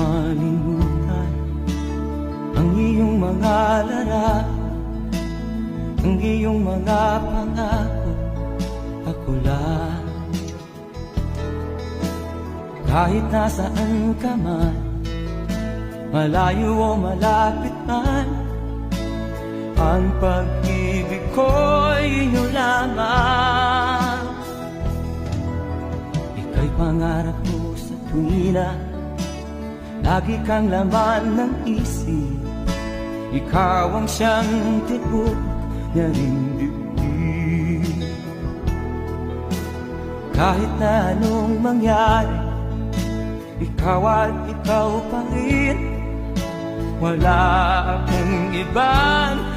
malimutan ang iyong mga larawan, ang iyong mga pangako. Ako lang, kahit nasaan ka man, malayo o malapit man, ang pag-ibig ko'y inyo lamang. Ika'y pangarap ko sa tuwina, lagi kang laman ng isip. Ikaw ang siyang tibok na ring dibdib. Kahit na anong mangyari, ikaw at ikaw pa rin. Wala akong ibang